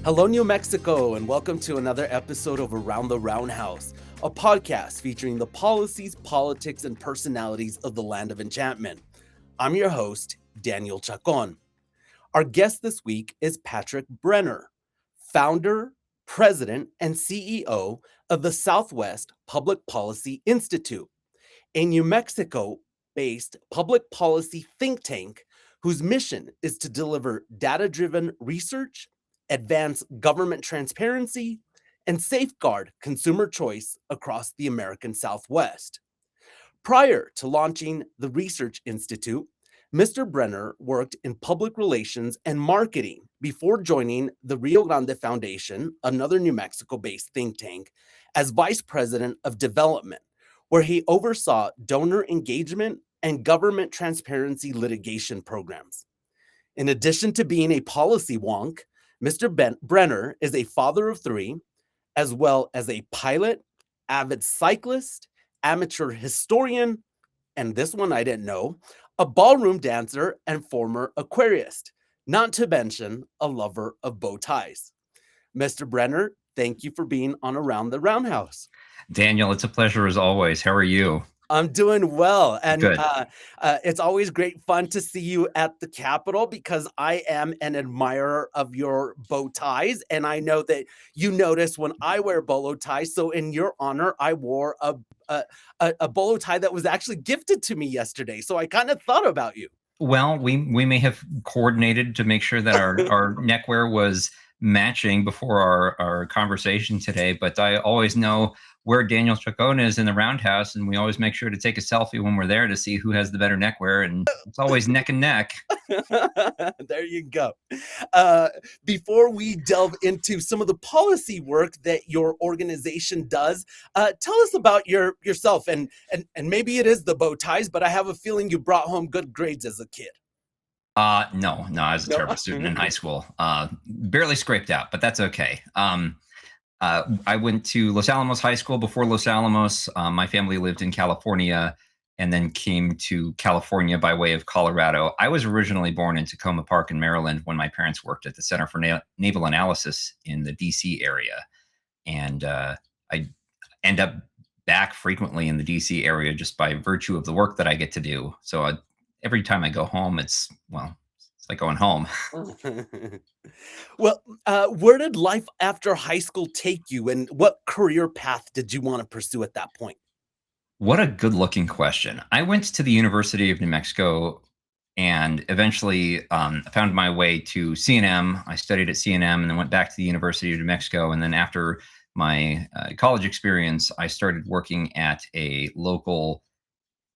Hello, New Mexico, and welcome to another episode of Around the Roundhouse, a podcast featuring the policies, politics, and personalities of the land of enchantment. I'm your host, Daniel Chacón. Our guest this week is Patrick Brenner, founder, president, and CEO of the Southwest Public Policy Institute, a New Mexico-based public policy think tank whose mission is to deliver data-driven research, advance government transparency, and safeguard consumer choice across the American Southwest. Prior to launching the Research Institute, Mr. Brenner worked in public relations and marketing before joining the Rio Grande Foundation, another New Mexico-based think tank, as vice president of development, where he oversaw donor engagement and government transparency litigation programs. In addition to being a policy wonk, Mr. Brenner is a father of three, as well as a pilot, avid cyclist, amateur historian, and this one I didn't know, a ballroom dancer and former aquarist, not to mention a lover of bow ties. Mr. Brenner, thank you for being on Around the Roundhouse. Daniel, it's a pleasure as always. How are you? I'm doing well, and Good. it's always great fun to see you at the Capitol because I am an admirer of your bow ties, and I know that you notice when I wear bolo ties. So, in your honor, I wore a bolo tie that was actually gifted to me yesterday. So, I kind of thought about you. Well, we may have coordinated to make sure that our neckwear was matching before our conversation today, but I always know where Daniel Chacón is in the Roundhouse, and we always make sure to take a selfie when we're there to see who has the better neckwear, and it's always neck and neck. There you go. Before we delve into some of the policy work that your organization does, tell us about yourself, and maybe it is the bow ties, but I have a feeling you brought home good grades as a kid. No, I was a terrible student in high school. Barely scraped out, but that's okay. I went to Los Alamos High School. Before Los Alamos, my family lived in California and then came to California by way of Colorado. I was originally born in Tacoma Park in Maryland when my parents worked at the Center for Naval Analysis in the DC area. And I end up back frequently in the DC area just by virtue of the work that I get to do. So every time I go home, it's like going home. Well, where did life after high school take you, and what career path did you want to pursue at that point? What a good-looking question. I went to the University of New Mexico and eventually found my way to C&M. I studied at C&M and then went back to the University of New Mexico. And then after my college experience, I started working at a local,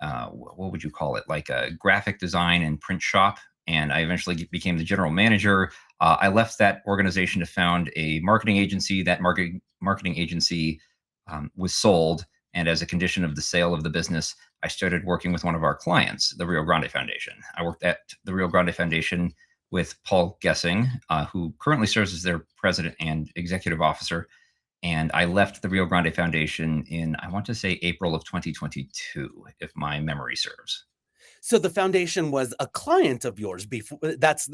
what would you call it, like a graphic design and print shop. And I eventually became the general manager. I left that organization to found a marketing agency. That marketing agency was sold. And as a condition of the sale of the business, I started working with one of our clients, the Rio Grande Foundation. I worked at the Rio Grande Foundation with Paul Gessing, who currently serves as their president and executive officer. And I left the Rio Grande Foundation in, I want to say, April of 2022, if my memory serves. So the foundation was a client of yours before.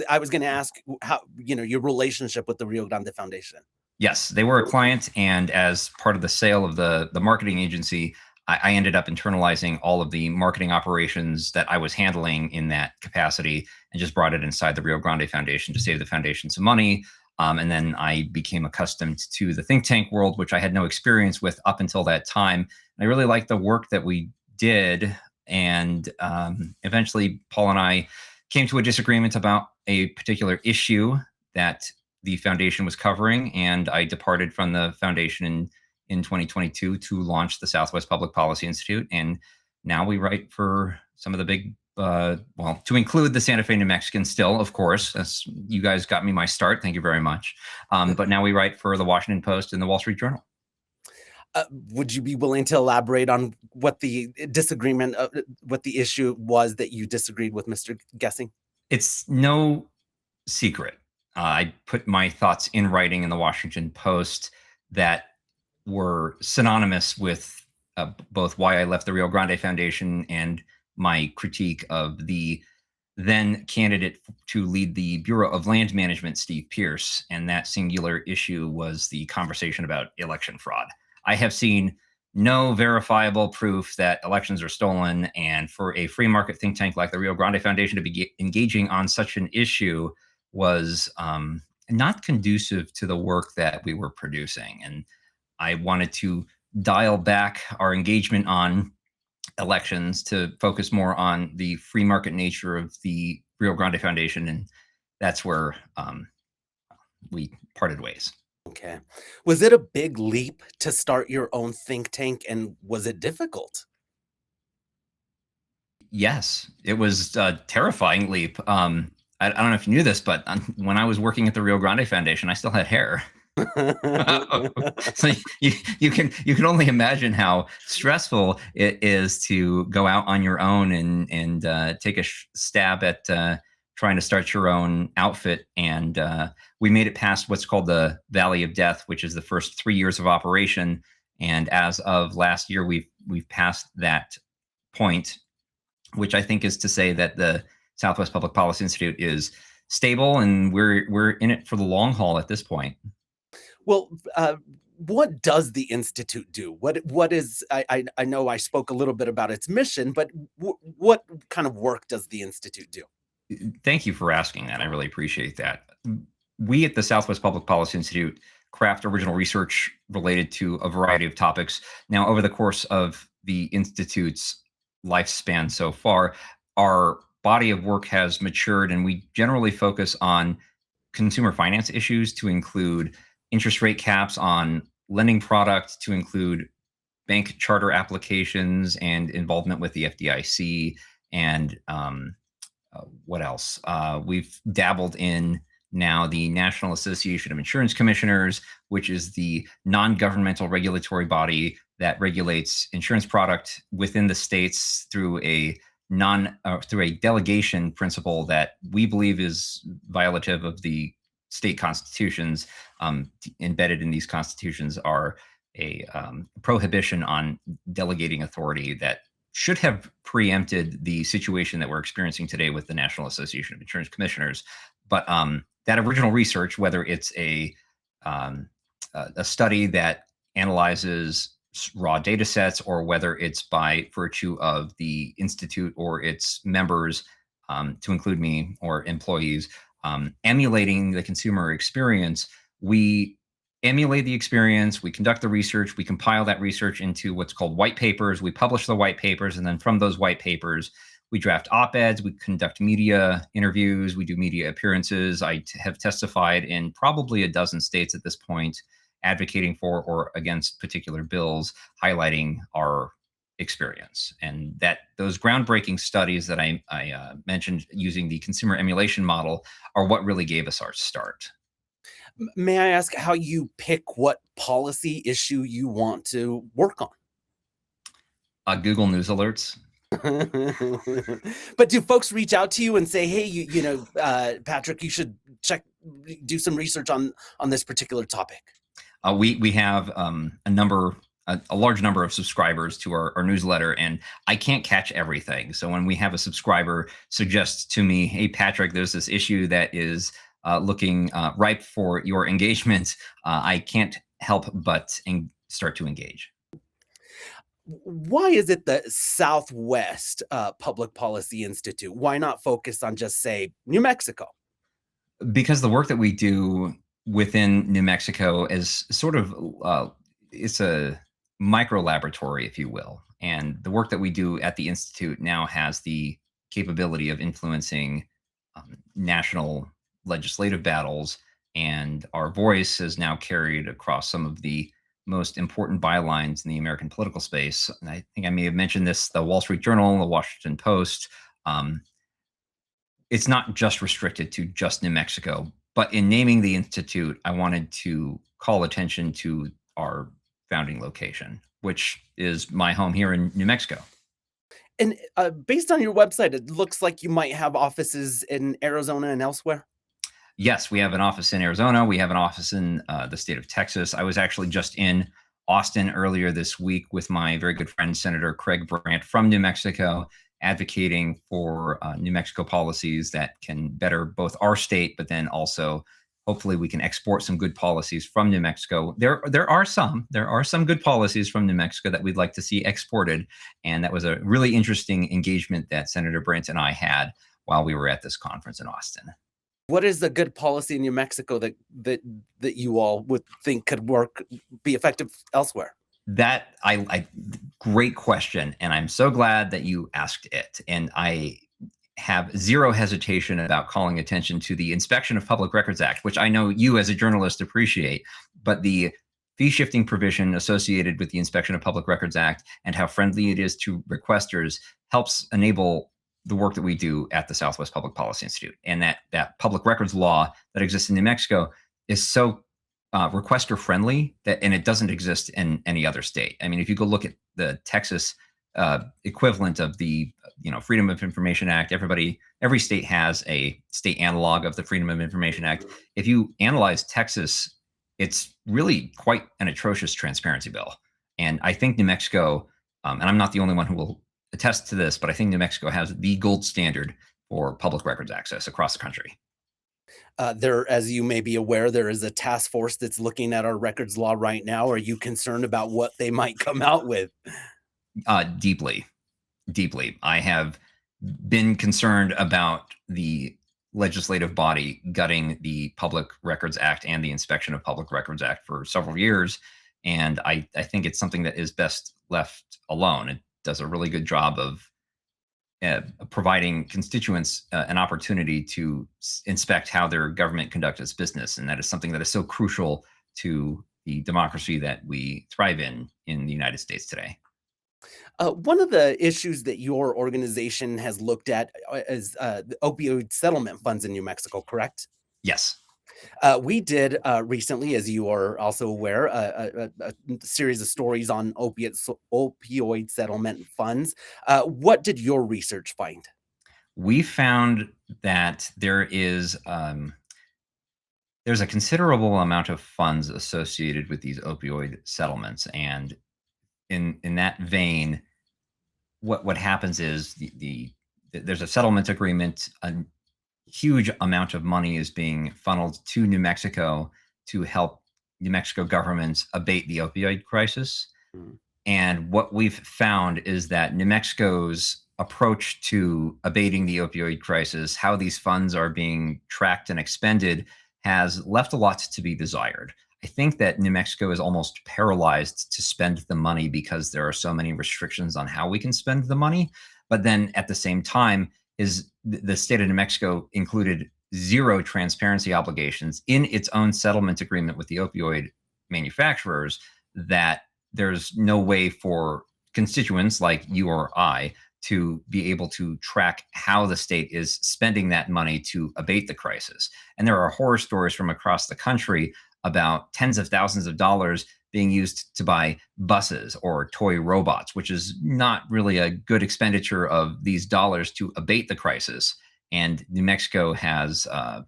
I was going to ask how, your relationship with the Rio Grande Foundation. Yes, they were a client, and as part of the sale of the marketing agency, I ended up internalizing all of the marketing operations that I was handling in that capacity and just brought it inside the Rio Grande Foundation to save the foundation some money. And then I became accustomed to the think tank world, which I had no experience with up until that time. And I really liked the work that we did. And eventually, Paul and I came to a disagreement about a particular issue that the foundation was covering, and I departed from the foundation in 2022 to launch the Southwest Public Policy Institute. And now we write for some of the big, to include the Santa Fe New Mexican still, of course. That's, you guys got me my start. Thank you very much. But now we write for the Washington Post and the Wall Street Journal. Would you be willing to elaborate on what the disagreement, what the issue was that you disagreed with Mr. Gessing? It's no secret. I put my thoughts in writing in the Washington Post that were synonymous with both why I left the Rio Grande Foundation and my critique of the then candidate to lead the Bureau of Land Management, Steve Pierce. And that singular issue was the conversation about election fraud. I have seen no verifiable proof that elections are stolen. And for a free market think tank like the Rio Grande Foundation to be engaging on such an issue was not conducive to the work that we were producing. And I wanted to dial back our engagement on elections to focus more on the free market nature of the Rio Grande Foundation. And that's where we parted ways. Okay. Was it a big leap to start your own think tank, and was it difficult? Yes, it was a terrifying leap. I don't know if you knew this, but when I was working at the Rio Grande Foundation, I still had hair. So you can only imagine how stressful it is to go out on your own and take a stab at trying to start your own outfit. And we made it past what's called the Valley of Death, which is the first 3 years of operation. And as of last year, we've passed that point, which I think is to say that the Southwest Public Policy Institute is stable, and we're in it for the long haul at this point. Well, what does the institute do? What is I know I spoke a little bit about its mission, but what kind of work does the institute do? Thank you for asking that. I really appreciate that. We at the Southwest Public Policy Institute craft original research related to a variety of topics. Now, over the course of the Institute's lifespan so far, our body of work has matured, and we generally focus on consumer finance issues to include interest rate caps on lending products, to include bank charter applications and involvement with the FDIC, and what else? We've dabbled in now the National Association of Insurance Commissioners, which is the non-governmental regulatory body that regulates insurance product within the states through a delegation principle that we believe is violative of the state constitutions. Embedded in these constitutions are a prohibition on delegating authority that should have preempted the situation that we're experiencing today with the National Association of Insurance Commissioners. But that original research, whether it's a study that analyzes raw data sets, or whether it's by virtue of the institute or its members, to include me, or employees, emulating the consumer experience, we emulate the experience, we conduct the research, we compile that research into what's called white papers, we publish the white papers, and then from those white papers, we draft op-eds, we conduct media interviews, we do media appearances. I have testified in probably a dozen states at this point, advocating for or against particular bills, highlighting our experience. And that those groundbreaking studies that I mentioned using the consumer emulation model are what really gave us our start. May I ask how you pick what policy issue you want to work on? Google News alerts. But do folks reach out to you and say, "Hey, Patrick, you should do some research on this particular topic"? We have a large number of subscribers to our newsletter, and I can't catch everything. So when we have a subscriber suggest to me, "Hey, Patrick, there's this issue that is looking ripe for your engagement," I can't help but start to engage. Why is it the Southwest Public Policy Institute? Why not focus on just, say, New Mexico? Because the work that we do within New Mexico is sort of it's a micro laboratory, if you will. And the work that we do at the Institute now has the capability of influencing national legislative battles, and our voice is now carried across some of the most important bylines in the American political space. And I think I may have mentioned this: the Wall Street Journal, the Washington Post. It's not just restricted to just New Mexico, but in naming the Institute, I wanted to call attention to our founding location, which is my home here in New Mexico. And based on your website, it looks like you might have offices in Arizona and elsewhere. Yes, we have an office in Arizona. We have an office in the state of Texas. I was actually just in Austin earlier this week with my very good friend, Senator Craig Brandt from New Mexico. advocating for New Mexico policies that can better both our state, but then also hopefully we can export some good policies from New Mexico. There are some good policies from New Mexico that we'd like to see exported, and that was a really interesting engagement that Senator Brandt and I had while we were at this conference in Austin. What is a good policy in New Mexico that you all would think could be effective elsewhere? That great question, and I'm so glad that you asked it. And I have zero hesitation about calling attention to the Inspection of Public Records Act, which I know you as a journalist appreciate, but the fee shifting provision associated with the Inspection of Public Records Act and how friendly it is to requesters helps enable the work that we do at the Southwest Public Policy Institute. And that public records law that exists in New Mexico is so requester friendly and it doesn't exist in any other state. I mean, if you go look at the Texas equivalent of the Freedom of Information Act, every state has a state analog of the Freedom of Information Act. If you analyze Texas, it's really quite an atrocious transparency bill. And I think New Mexico, and I'm not the only one who will attest to this, but I think New Mexico has the gold standard for public records access across the country. As you may be aware, there is a task force that's looking at our records law right now. Are you concerned about what they might come out with? Deeply. I have been concerned about the legislative body gutting the Public Records Act and the Inspection of Public Records Act for several years. And I think it's something that is best left alone. It does a really good job of providing constituents an opportunity to inspect how their government conducts its business. And that is something that is so crucial to the democracy that we thrive in the United States today. One of the issues that your organization has looked at is the opioid settlement funds in New Mexico, correct? Yes. We did recently, as you are also aware, a series of stories on opioid settlement funds. What did your research find? We found that there's a considerable amount of funds associated with these opioid settlements, and in that vein, what happens is there's a settlement agreement. A huge amount of money is being funneled to New Mexico to help New Mexico governments abate the opioid crisis. Mm. And what we've found is that New Mexico's approach to abating the opioid crisis, how these funds are being tracked and expended, has left a lot to be desired. I think that New Mexico is almost paralyzed to spend the money because there are so many restrictions on how we can spend the money. But then at the same time, the state of New Mexico included zero transparency obligations in its own settlement agreement with the opioid manufacturers, that there's no way for constituents like you or I to be able to track how the state is spending that money to abate the crisis. And there are horror stories from across the country about tens of thousands of dollars being used to buy buses or toy robots, which is not really a good expenditure of these dollars to abate the crisis. And New Mexico has, I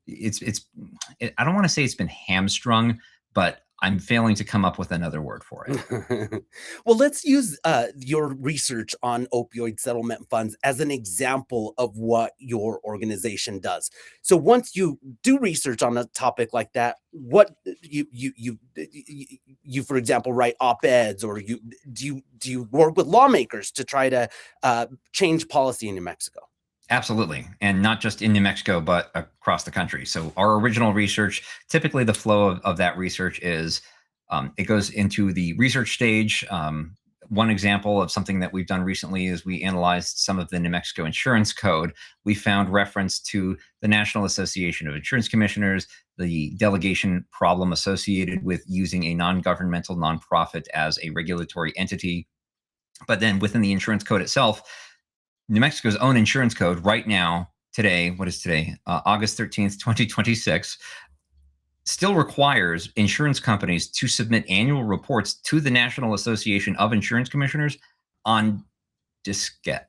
don't want to say it's been hamstrung, but I'm failing to come up with another word for it. Well, let's use your research on opioid settlement funds as an example of what your organization does. So once you do research on a topic like that, what you for example write op-eds, or do you work with lawmakers to try to change policy in New Mexico? Absolutely. And not just in New Mexico, but across the country. So our original research, typically the flow of that research is it goes into the research stage. One example of something that we've done recently is we analyzed some of the New Mexico insurance code. We found reference to the National Association of Insurance Commissioners, the delegation problem associated with using a non-governmental nonprofit as a regulatory entity. But then within the insurance code itself, New Mexico's own insurance code right now, today, what is today? August 13th, 2026, still requires insurance companies to submit annual reports to the National Association of Insurance Commissioners on diskette.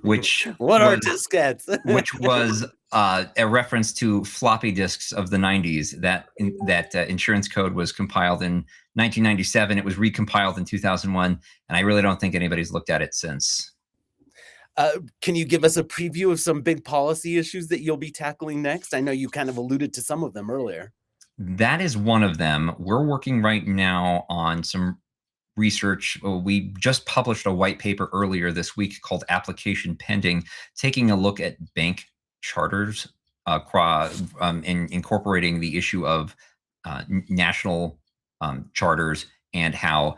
Which are diskettes? Which was a reference to floppy disks of the 90s. That insurance code was compiled in 1997. It was recompiled in 2001, and I really don't think anybody's looked at it since. Can you give us a preview of some big policy issues that you'll be tackling next? I know you kind of alluded to some of them earlier. That is one of them. We're working right now on some research. We just published a white paper earlier this week called Application Pending, taking a look at bank charters, in incorporating the issue of national charters and how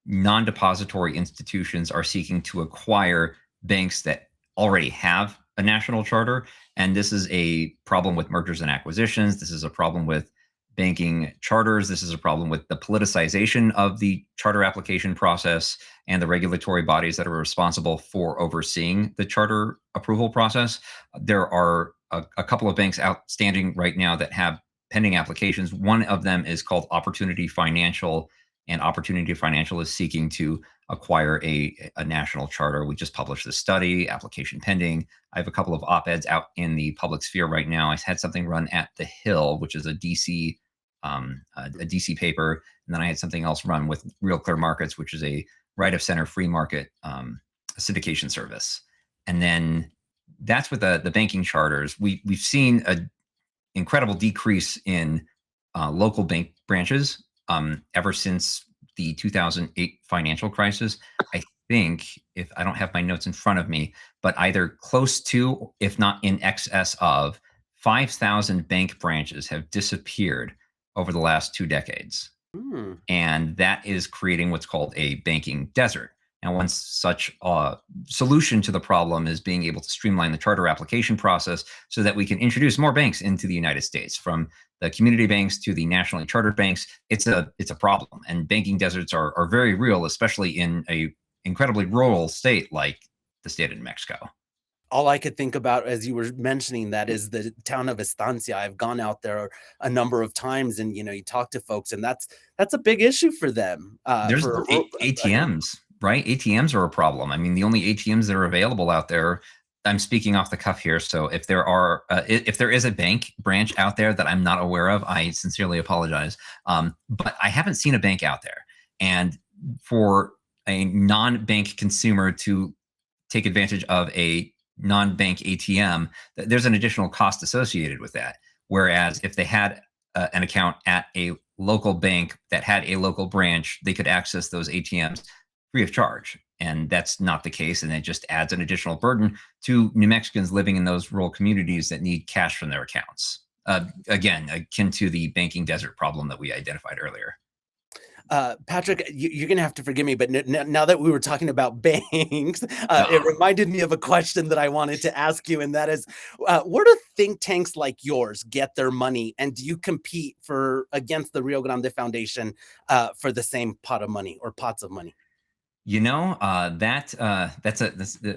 non-depository institutions are seeking to acquire banks that already have a national charter. And this is a problem with mergers and acquisitions. This is a problem with banking charters. This is a problem with the politicization of the charter application process and the regulatory bodies that are responsible for overseeing the charter approval process. There are a couple of banks outstanding right now that have pending applications. One of them is called Opportunity Financial, and Opportunity Financial is seeking to acquire a national charter. We just published the study, Application Pending. I have a couple of op-eds out in the public sphere right now. I had something run at The Hill, which is a DC paper, and then I had something else run with Real Clear Markets, which is a right of center free market syndication service. And then that's with the banking charters. We've seen an incredible decrease in local bank branches ever since the 2008 financial crisis. I think, if I don't have my notes in front of me, but either close to, if not in excess of, 5,000 bank branches have disappeared over the last 2 decades. And that is creating what's called a banking desert. And one such solution to the problem is being able to streamline the charter application process so that we can introduce more banks into the United States, from the community banks to the nationally chartered banks. It's a problem, and banking deserts are very real, especially in a incredibly rural state like the state of New Mexico. All I could think about as you were mentioning that is the town of Estancia. I've gone out there a number of times, and you talk to folks, and that's a big issue for them. There's ATMs, right? ATMs are a problem. I mean, the only ATMs that are available out there, I'm speaking off the cuff here, so if there is a bank branch out there that I'm not aware of, I sincerely apologize. But I haven't seen a bank out there. And for a non-bank consumer to take advantage of a non-bank ATM, there's an additional cost associated with that. Whereas if they had an account at a local bank that had a local branch, they could access those ATMs free of charge. And that's not the case. And it just adds an additional burden to New Mexicans living in those rural communities that need cash from their accounts. Again, akin to the banking desert problem that we identified earlier. Patrick, you're going to have to forgive me, but now that we were talking about banks, it reminded me of a question that I wanted to ask you, and that is, where do think tanks like yours get their money, and do you compete against the Rio Grande Foundation for the same pot of money or pots of money? That's a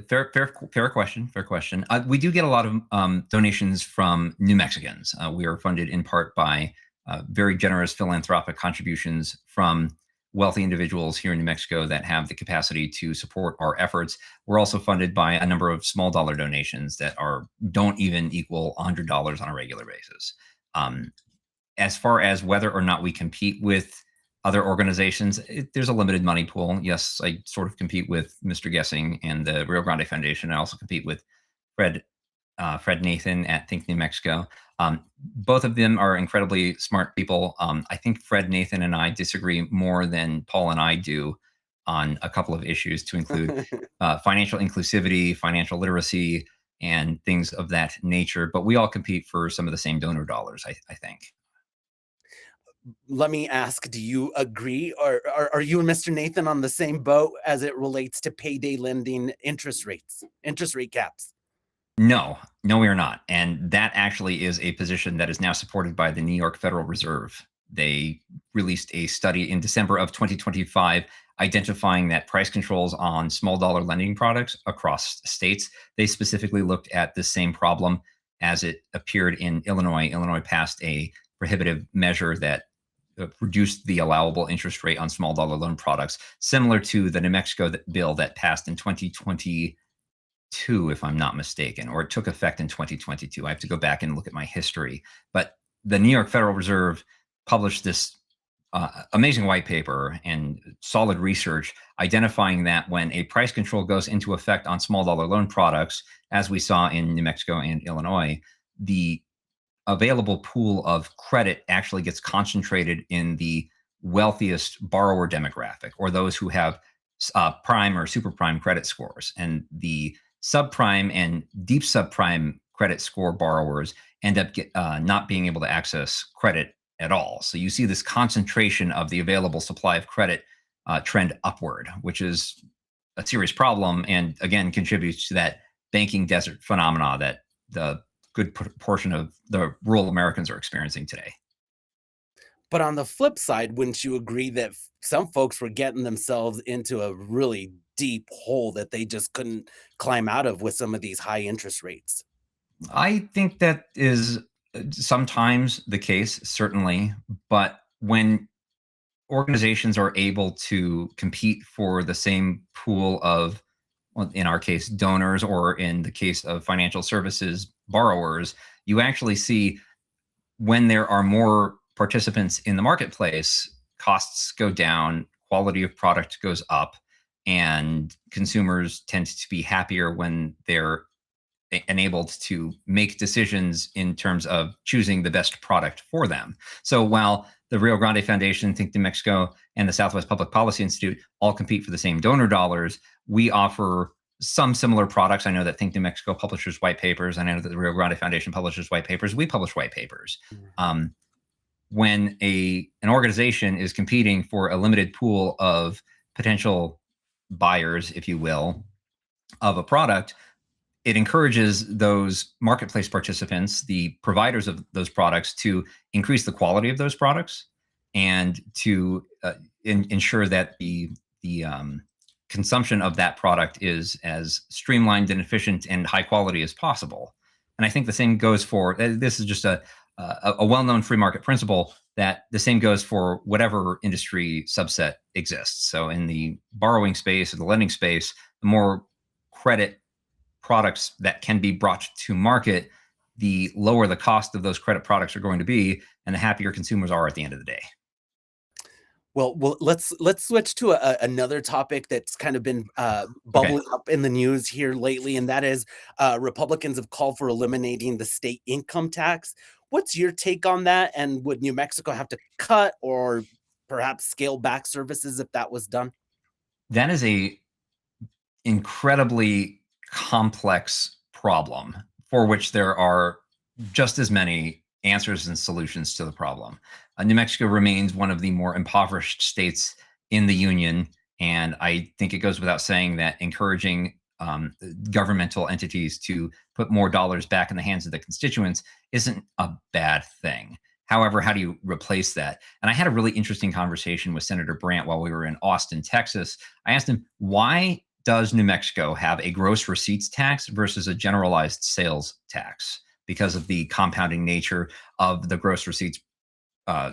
fair question. Fair question. We do get a lot of donations from New Mexicans. We are funded in part by very generous philanthropic contributions from wealthy individuals here in New Mexico that have the capacity to support our efforts. We're also funded by a number of small dollar donations that don't even equal $100 on a regular basis. As far as whether or not we compete with other organizations, there's a limited money pool. Yes, I sort of compete with Mr. Guessing and the Rio Grande Foundation. I also compete with Fred Nathan at Think New Mexico. Both of them are incredibly smart people. I think Fred Nathan and I disagree more than Paul and I do on a couple of issues, to include financial inclusivity, financial literacy, and things of that nature. But we all compete for some of the same donor dollars, I think. Let me ask, do you agree, or are you and Mr. Nathan on the same boat as it relates to payday lending interest rate caps? No, we are not. And that actually is a position that is now supported by the New York Federal Reserve. They released a study in December of 2025 identifying that price controls on small dollar lending products across states, they specifically looked at the same problem as it appeared in Illinois. Illinois passed a prohibitive measure that reduced the allowable interest rate on small dollar loan products, similar to the New Mexico bill that passed in 2022, if I'm not mistaken, or it took effect in 2022. I have to go back and look at my history. But the New York Federal Reserve published this amazing white paper and solid research identifying that when a price control goes into effect on small dollar loan products, as we saw in New Mexico and Illinois, the available pool of credit actually gets concentrated in the wealthiest borrower demographic, or those who have prime or super prime credit scores. And the subprime and deep subprime credit score borrowers end up not being able to access credit at all. So you see this concentration of the available supply of credit trend upward, which is a serious problem, and again contributes to that banking desert phenomena that the good portion of the rural Americans are experiencing today. But on the flip side, wouldn't you agree that some folks were getting themselves into a really deep hole that they just couldn't climb out of with some of these high interest rates? I think that is sometimes the case, certainly, but when organizations are able to compete for the same pool of, well, in our case, donors, or in the case of financial services borrowers, you actually see when there are more participants in the marketplace, costs go down, quality of product goes up, and consumers tend to be happier when they're enabled to make decisions in terms of choosing the best product for them. So while the Rio Grande Foundation, Think New Mexico, and the Southwest Public Policy Institute all compete for the same donor dollars, we offer some similar products. I know that Think New Mexico publishes white papers. I know that the Rio Grande Foundation publishes white papers. We publish white papers. When an organization is competing for a limited pool of potential buyers, if you will, of a product, it encourages those marketplace participants, the providers of those products, to increase the quality of those products and to ensure that the consumption of that product is as streamlined and efficient and high quality as possible. And I think the same goes for, this is just a well-known free market principle, that the same goes for whatever industry subset exists. So in the borrowing space or the lending space, the more credit products that can be brought to market, the lower the cost of those credit products are going to be, and the happier consumers are at the end of the day. Well, let's switch to another topic that's kind of been bubbling up in the news here lately, and that is Republicans have called for eliminating the state income tax. What's your take on that? And would New Mexico have to cut or perhaps scale back services if that was done? That is a incredibly complex problem for which there are just as many answers and solutions to the problem. New Mexico remains one of the more impoverished states in the union, and I think it goes without saying that encouraging governmental entities to put more dollars back in the hands of the constituents isn't a bad thing. However, how do you replace that? And I had a really interesting conversation with Senator Brandt while we were in Austin, Texas. I asked him, why does New Mexico have a gross receipts tax versus a generalized sales tax? Because of the compounding nature of the gross receipts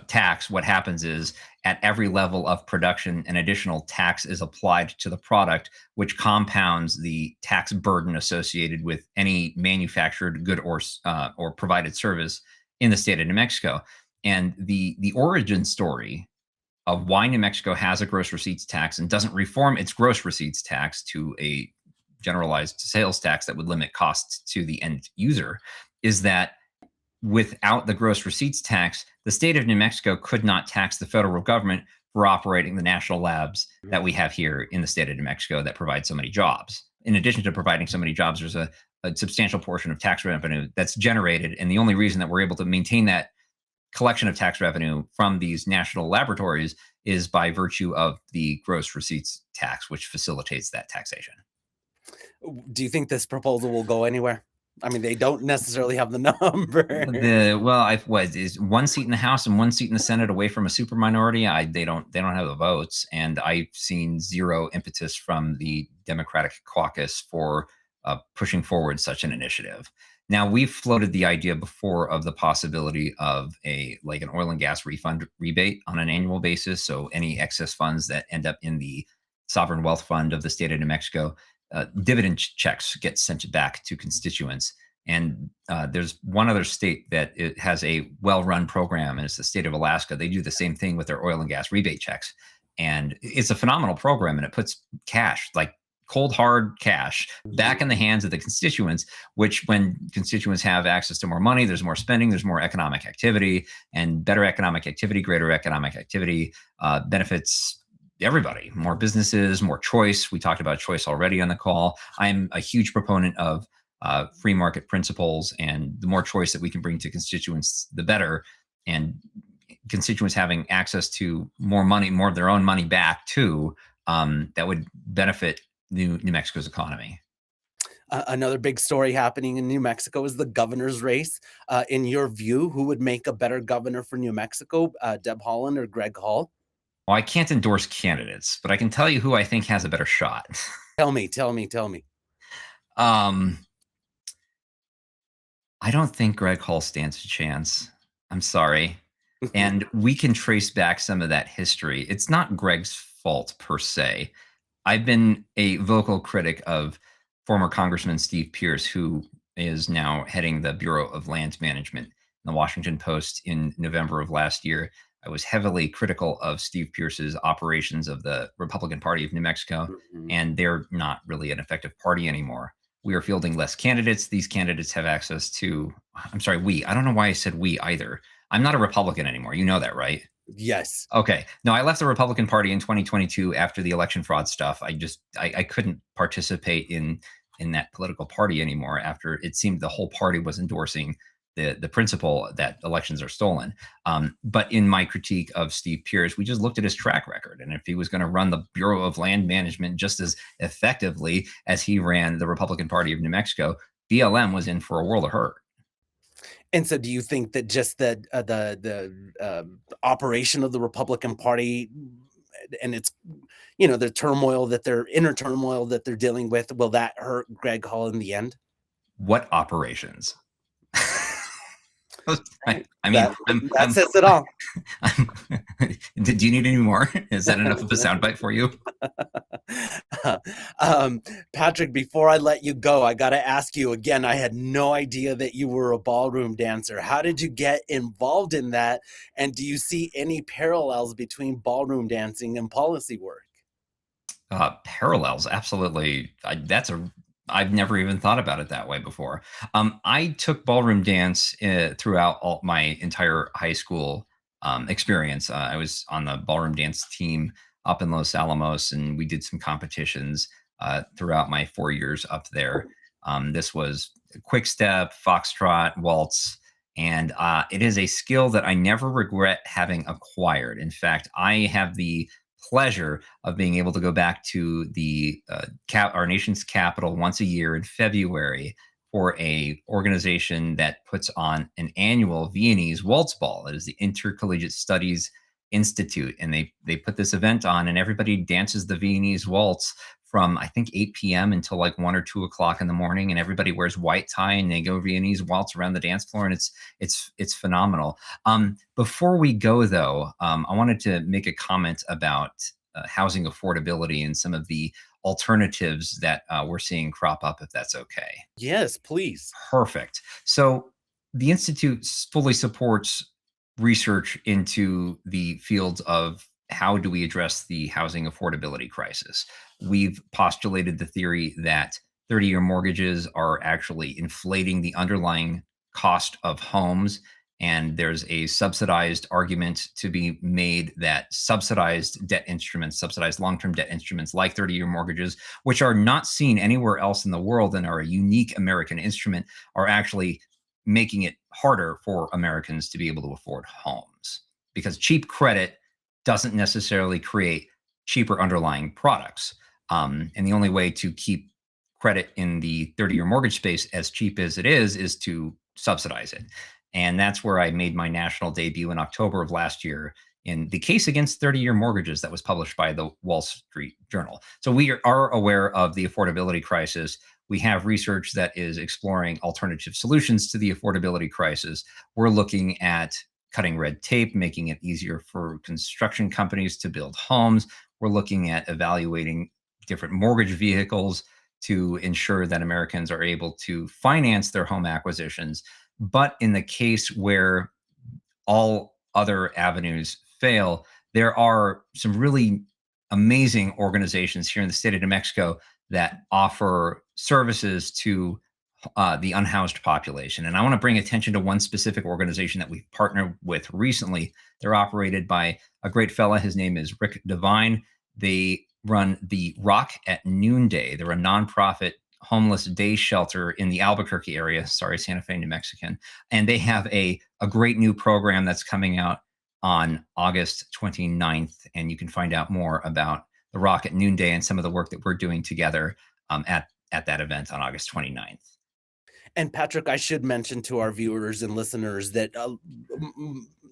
tax, what happens is at every level of production, an additional tax is applied to the product, which compounds the tax burden associated with any manufactured good or provided service in the state of New Mexico. And the origin story of why New Mexico has a gross receipts tax and doesn't reform its gross receipts tax to a generalized sales tax that would limit costs to the end user is that without the gross receipts tax, the state of New Mexico could not tax the federal government for operating the national labs that we have here in the state of New Mexico that provide so many jobs. In addition to providing so many jobs, there's a substantial portion of tax revenue that's generated. And the only reason that we're able to maintain that collection of tax revenue from these national laboratories is by virtue of the gross receipts tax, which facilitates that taxation. Do you think this proposal will go anywhere? I mean, they don't necessarily have the number. Is one seat in the House and one seat in the Senate away from a super minority? They don't have the votes, and I've seen zero impetus from the Democratic caucus for pushing forward such an initiative. Now, we've floated the idea before of the possibility of an oil and gas refund rebate on an annual basis. So any excess funds that end up in the sovereign wealth fund of the state of New Mexico, dividend checks get sent back to constituents. And there's one other state that it has a well-run program, and it's the state of Alaska. They do the same thing with their oil and gas rebate checks. And it's a phenomenal program, and it puts cash, like cold hard cash, back in the hands of the constituents, which when constituents have access to more money, there's more spending, there's more economic activity, and better economic activity, greater economic activity benefits everybody. More businesses, more choice. We talked about choice already on the call. I'm a huge proponent of free market principles, and the more choice that we can bring to constituents, the better. And constituents having access to more money, more of their own money back too, that would benefit New Mexico's economy. Another big story happening in New Mexico is the governor's race. In your view, who would make a better governor for New Mexico, Deb Haaland or Greg Hall? Well, I can't endorse candidates, but I can tell you who I think has a better shot. Tell me. I don't think Greg Hall stands a chance. I'm sorry. And we can trace back some of that history. It's not Greg's fault per se. I've been a vocal critic of former Congressman Steve Pierce, who is now heading the Bureau of Land Management. In the Washington Post in November of last year, I was heavily critical of Steve Pierce's operations of the Republican Party of New Mexico, and they're not really an effective party anymore. We are fielding less candidates. These candidates have access to, I'm sorry, I don't know why I said we either. I'm not a Republican anymore. You know that, right? Yes. Okay. No, I left the Republican Party in 2022 after the election fraud stuff. I couldn't participate in that political party anymore after it seemed the whole party was endorsing the principle that elections are stolen. But in my critique of Steve Pierce, we just looked at his track record. And if he was going to run the Bureau of Land Management just as effectively as he ran the Republican Party of New Mexico, BLM was in for a world of hurt. And so do you think that just the operation of the Republican Party and its, the inner turmoil that they're dealing with, will that hurt Greg Hall in the end? What operations? That says it all. Do you need any more? Is that enough of a soundbite for you? Patrick, before I let you go, I got to ask you again. I had no idea that you were a ballroom dancer. How did you get involved in that? And do you see any parallels between ballroom dancing and policy work? Parallels, absolutely. I've never even thought about it that way before. I took ballroom dance throughout my entire high school experience. I was on the ballroom dance team up in Los Alamos, and we did some competitions throughout my 4 years up there. This was quick step, foxtrot, waltz, and it is a skill that I never regret having acquired. In fact, I have the pleasure of being able to go back to our nation's capital once a year in February for a organization that puts on an annual Viennese waltz ball. It is the Intercollegiate Studies Institute, and they put this event on, and everybody dances the Viennese waltz from I think 8 p.m. until like 1 or 2 o'clock in the morning, and everybody wears white tie and they go Viennese waltz around the dance floor, and it's phenomenal. Before we go though, I wanted to make a comment about housing affordability and some of the alternatives that we're seeing crop up, if that's okay. Yes, please. Perfect. So the Institute fully supports research into the fields of how do we address the housing affordability crisis. We've postulated the theory that 30-year mortgages are actually inflating the underlying cost of homes. And there's a subsidized argument to be made that subsidized long-term debt instruments like 30-year mortgages, which are not seen anywhere else in the world and are a unique American instrument, are actually making it harder for Americans to be able to afford homes, because cheap credit doesn't necessarily create cheaper underlying products. And the only way to keep credit in the 30-year mortgage space as cheap as it is to subsidize it. And that's where I made my national debut in October of last year in the case against 30-year mortgages that was published by the Wall Street Journal. So we are aware of the affordability crisis. We have research that is exploring alternative solutions to the affordability crisis. We're looking at cutting red tape, making it easier for construction companies to build homes. We're looking at evaluating different mortgage vehicles to ensure that Americans are able to finance their home acquisitions. But in the case where all other avenues fail, there are some really amazing organizations here in the state of New Mexico that offer services to the unhoused population. And I want to bring attention to one specific organization that we've partnered with recently. They're operated by a great fella. His name is Rick Devine. They run the Rock at Noonday. They're a nonprofit homeless day shelter in the Albuquerque area. Sorry, Santa Fe, New Mexican. And they have a great new program that's coming out on August 29th. And you can find out more about the Rock at Noonday and some of the work that we're doing together at that event on August 29th. And Patrick, I should mention to our viewers and listeners that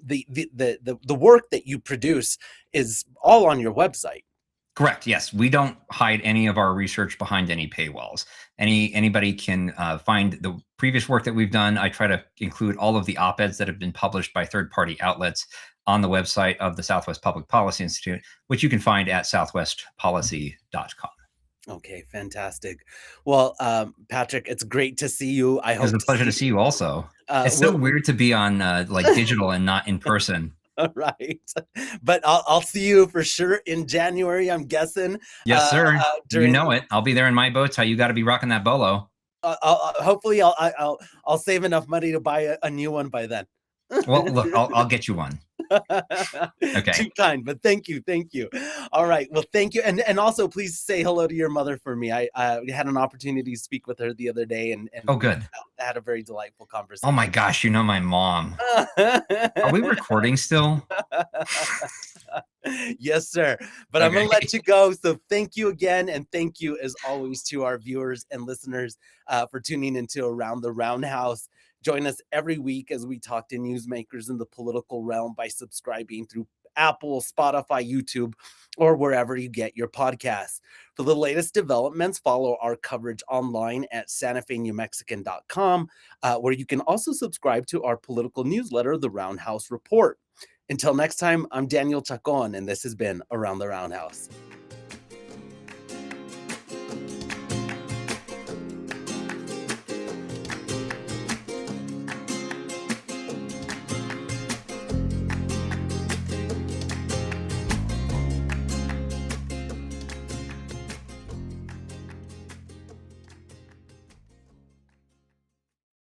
the work that you produce is all on your website. Correct. Yes, we don't hide any of our research behind any paywalls. Anybody can find the previous work that we've done. I try to include all of the op-eds that have been published by third-party outlets on the website of the Southwest Public Policy Institute, which you can find at southwestpolicy.com. Okay, fantastic. Well, Patrick, it's great to see you. It was a pleasure to see you also. It's so weird to be on like digital and not in person. Right, but I'll see you for sure in January, I'm guessing. Yes, sir. You know it. I'll be there in my bow tie. You got to be rocking that bolo. Hopefully, I'll save enough money to buy a new one by then. Well, look, I'll get you one. Okay. Too kind, but thank you. All right. Well, thank you, and also please say hello to your mother for me. I had an opportunity to speak with her the other day, and oh, good. Had a very delightful conversation. Oh my gosh, you know my mom. Are we recording still? Yes, sir. But okay. I'm gonna let you go. So thank you again, and thank you as always to our viewers and listeners for tuning into Around the Roundhouse. Join us every week as we talk to newsmakers in the political realm by subscribing through Apple, Spotify, YouTube, or wherever you get your podcasts. For the latest developments, follow our coverage online at santafenewmexican.com, where you can also subscribe to our political newsletter, The Roundhouse Report. Until next time, I'm Daniel Chacón, and this has been Around the Roundhouse.